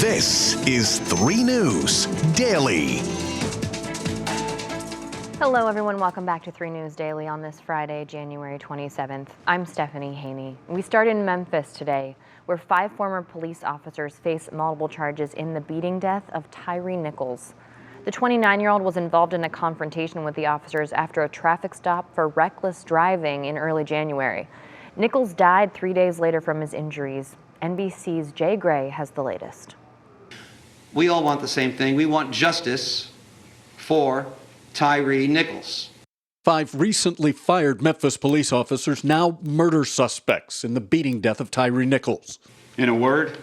This is 3 News Daily. Hello everyone, welcome back to 3 News Daily on this Friday, January 27th. I'm Stephanie Haney. We start in Memphis today, where 5 former police officers face multiple charges in the beating death of Tyre Nichols. The 29-year-old was involved in a confrontation with the officers after a traffic stop for reckless driving in early January. Nichols died 3 days later from his injuries. NBC's Jay Gray has the latest. We all want the same thing. We want justice for Tyre Nichols. 5 recently fired Memphis police officers now murder suspects in the beating death of Tyre Nichols. In a word,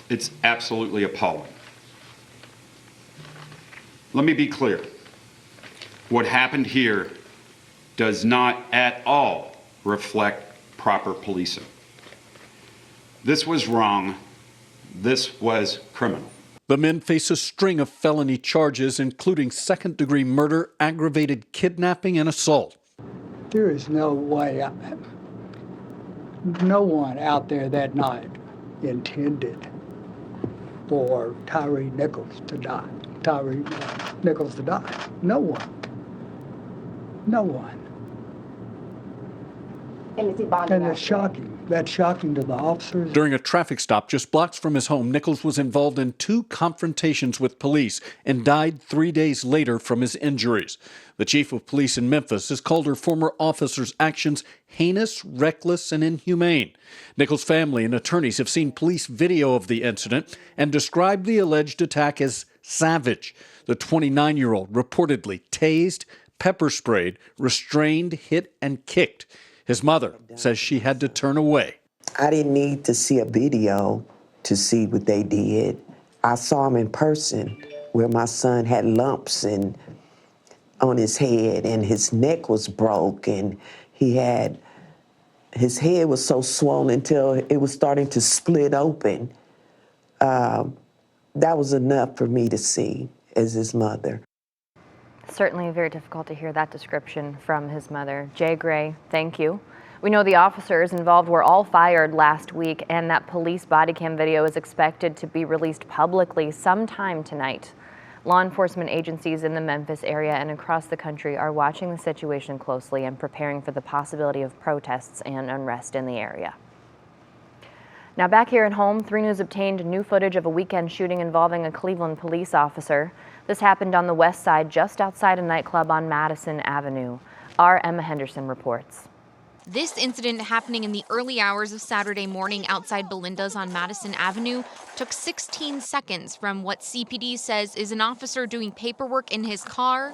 it's absolutely appalling. Let me be clear. What happened here does not at all reflect proper policing. This was wrong. This was criminal. The men face a string of felony charges, including second-degree murder, aggravated kidnapping, and assault. There is no way, no one out there that night intended for Tyre Nichols to die. No one. No one. And it's shocking. That's shocking to the officers. During a traffic stop just blocks from his home, Nichols was involved in 2 confrontations with police and died 3 days later from his injuries. The chief of police in Memphis has called her former officer's actions heinous, reckless, and inhumane. Nichols' family and attorneys have seen police video of the incident and described the alleged attack as savage. The 29-year-old reportedly tased, pepper sprayed, restrained, hit, and kicked. His mother says she had to turn away. I didn't need to see a video to see what they did. I saw him in person where my son had lumps on his head and his neck was broke and his head was so swollen till it was starting to split open. That was enough for me to see as his mother. Certainly very difficult to hear that description from his mother. Jay Gray, thank you. We know the officers involved were all fired last week, and that police body cam video is expected to be released publicly sometime tonight. Law enforcement agencies in the Memphis area and across the country are watching the situation closely and preparing for the possibility of protests and unrest in the area. Now back here at home, 3 News obtained new footage of a weekend shooting involving a Cleveland police officer. This happened on the west side, just outside a nightclub on Madison Avenue. Our Emma Henderson reports. This incident happening in the early hours of Saturday morning outside Belinda's on Madison Avenue took 16 seconds from what CPD says is an officer doing paperwork in his car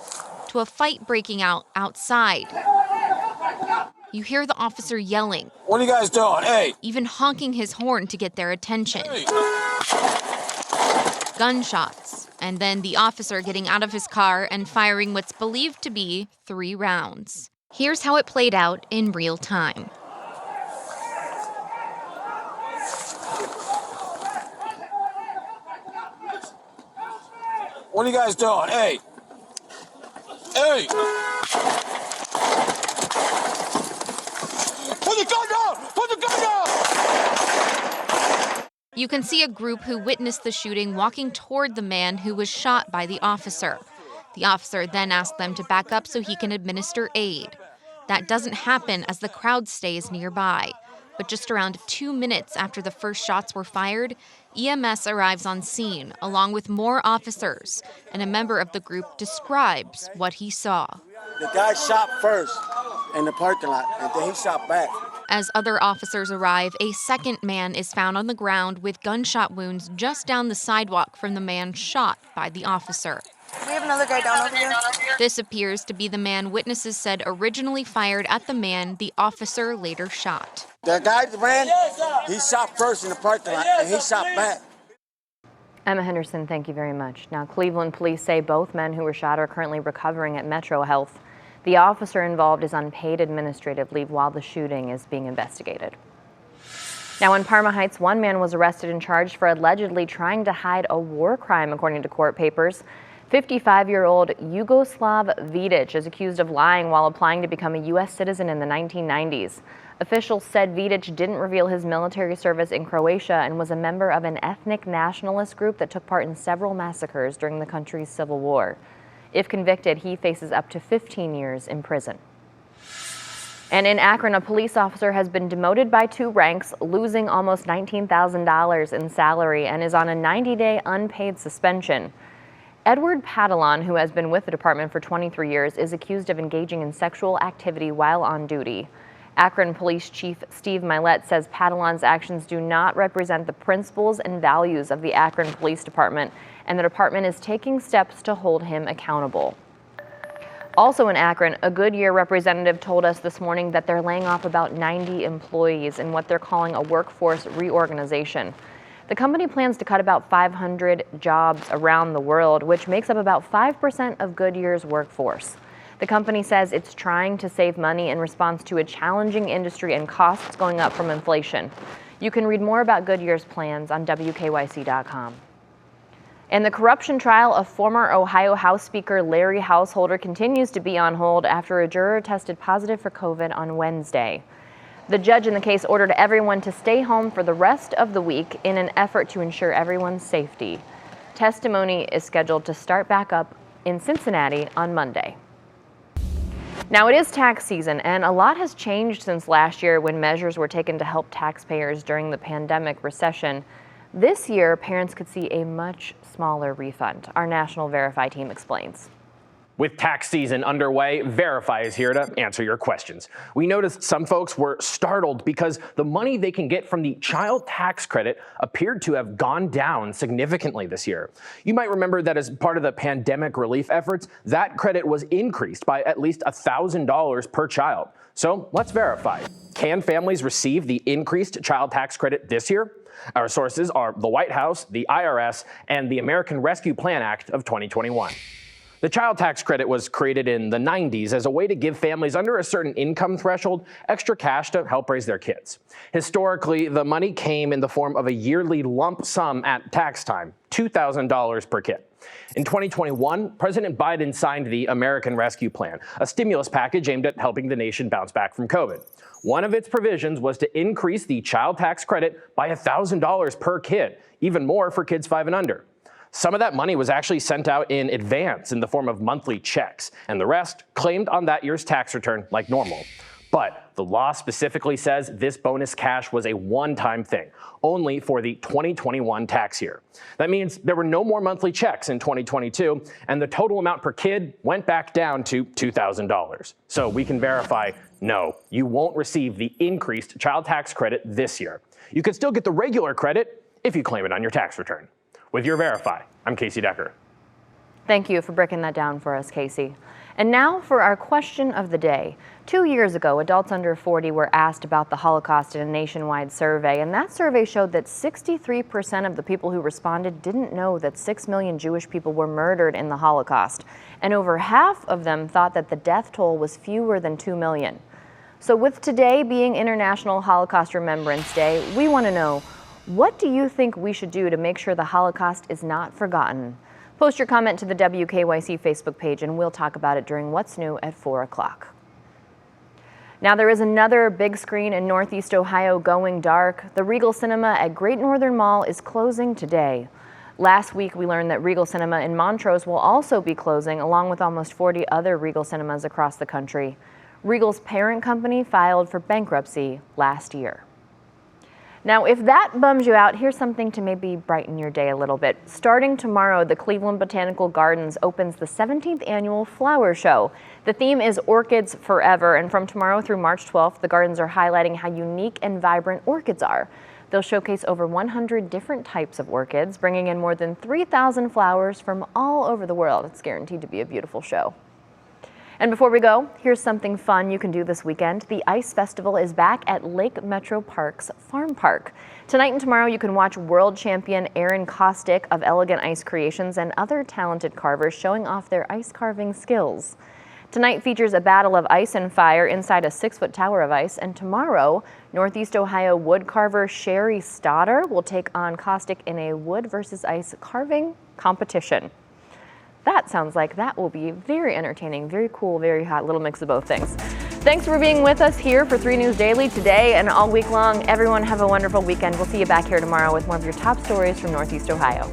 to a fight breaking out outside. You hear the officer yelling. What are you guys doing? Hey! Even honking his horn to get their attention. Hey. Gunshots, and then the officer getting out of his car and firing what's believed to be 3 rounds. Here's how it played out in real time. What are you guys doing? Hey! Hey! Put the gun down! Put the gun down! You can see a group who witnessed the shooting walking toward the man who was shot by the officer. The officer then asked them to back up so he can administer aid. That doesn't happen as the crowd stays nearby. But just around 2 minutes after the first shots were fired, EMS arrives on scene along with more officers, and a member of the group describes what he saw. The guy shot first in the parking lot, and then he shot back. As other officers arrive, a second man is found on the ground with gunshot wounds just down the sidewalk from the man shot by the officer. We have another guy down over here. This appears to be the man witnesses said originally fired at the man the officer later shot. The guy that ran, he shot first in the parking lot, and he shot back. Emma Henderson, thank you very much. Now, Cleveland police say both men who were shot are currently recovering at Metro Health. The officer involved is on paid administrative leave while the shooting is being investigated. Now, in Parma Heights, one man was arrested and charged for allegedly trying to hide a war crime, according to court papers. 55-year-old Yugoslav Wars is accused of lying while applying to become a U.S. citizen in the 1990s. Officials said Vidic didn't reveal his military service in Croatia and was a member of an ethnic nationalist group that took part in several massacres during the country's civil war. If convicted, he faces up to 15 years in prison. And in Akron, a police officer has been demoted by 2 ranks, losing almost $19,000 in salary, and is on a 90-day unpaid suspension. Edward Padalon, who has been with the department for 23 years, is accused of engaging in sexual activity while on duty. Akron Police Chief Steve Milet says Padalon's actions do not represent the principles and values of the Akron Police Department, and the department is taking steps to hold him accountable. Also in Akron, a Goodyear representative told us this morning that they're laying off about 90 employees in what they're calling a workforce reorganization. The company plans to cut about 500 jobs around the world, which makes up about 5% of Goodyear's workforce. The company says it's trying to save money in response to a challenging industry and costs going up from inflation. You can read more about Goodyear's plans on WKYC.com. And the corruption trial of former Ohio House Speaker Larry Householder continues to be on hold after a juror tested positive for COVID on Wednesday. The judge in the case ordered everyone to stay home for the rest of the week in an effort to ensure everyone's safety. Testimony is scheduled to start back up in Cincinnati on Monday. Now it is tax season, and a lot has changed since last year when measures were taken to help taxpayers during the pandemic recession. This year, parents could see a much smaller refund. Our National Verify team explains. With tax season underway, Verify is here to answer your questions. We noticed some folks were startled because the money they can get from the child tax credit appeared to have gone down significantly this year. You might remember that as part of the pandemic relief efforts, that credit was increased by at least $1,000 per child. So let's verify. Can families receive the increased child tax credit this year? Our sources are the White House, the IRS, and the American Rescue Plan Act of 2021. The child tax credit was created in the 90s as a way to give families under a certain income threshold extra cash to help raise their kids. Historically, the money came in the form of a yearly lump sum at tax time, $2,000 per kid. In 2021, President Biden signed the American Rescue Plan, a stimulus package aimed at helping the nation bounce back from COVID. One of its provisions was to increase the child tax credit by $1,000 per kid, even more for kids 5 and under. Some of that money was actually sent out in advance in the form of monthly checks, and the rest claimed on that year's tax return like normal. But the law specifically says this bonus cash was a one-time thing, only for the 2021 tax year. That means there were no more monthly checks in 2022, and the total amount per kid went back down to $2,000. So we can verify, no, you won't receive the increased child tax credit this year. You can still get the regular credit if you claim it on your tax return. With your Verify, I'm Casey Decker. Thank you for breaking that down for us, Casey. And now for our question of the day. 2 years ago, adults under 40 were asked about the Holocaust in a nationwide survey, and that survey showed that 63% of the people who responded didn't know that 6 million Jewish people were murdered in the Holocaust, and over half of them thought that the death toll was fewer than 2 million. So with today being International Holocaust Remembrance Day, we want to know, what do you think we should do to make sure the Holocaust is not forgotten? Post your comment to the WKYC Facebook page and we'll talk about it during What's New at 4 o'clock. Now there is another big screen in Northeast Ohio going dark. The Regal Cinema at Great Northern Mall is closing today. Last week we learned that Regal Cinema in Montrose will also be closing, along with almost 40 other Regal Cinemas across the country. Regal's parent company filed for bankruptcy last year. Now, if that bums you out, here's something to maybe brighten your day a little bit. Starting tomorrow, the Cleveland Botanical Gardens opens the 17th annual flower show. The theme is Orchids Forever, and from tomorrow through March 12th, the gardens are highlighting how unique and vibrant orchids are. They'll showcase over 100 different types of orchids, bringing in more than 3,000 flowers from all over the world. It's guaranteed to be a beautiful show. And before we go, here's something fun you can do this weekend. The Ice Festival is back at Lake Metro Park's Farm Park. Tonight and tomorrow you can watch world champion Aaron Kostick of Elegant Ice Creations and other talented carvers showing off their ice carving skills. Tonight features a battle of ice and fire inside a 6-foot tower of ice, and tomorrow, Northeast Ohio wood carver Sherry Stoddard will take on Kostick in a wood versus ice carving competition. That sounds like that will be very entertaining, very cool, very hot, little mix of both things. Thanks for being with us here for 3 News Daily today and all week long. Everyone have a wonderful weekend. We'll see you back here tomorrow with more of your top stories from Northeast Ohio.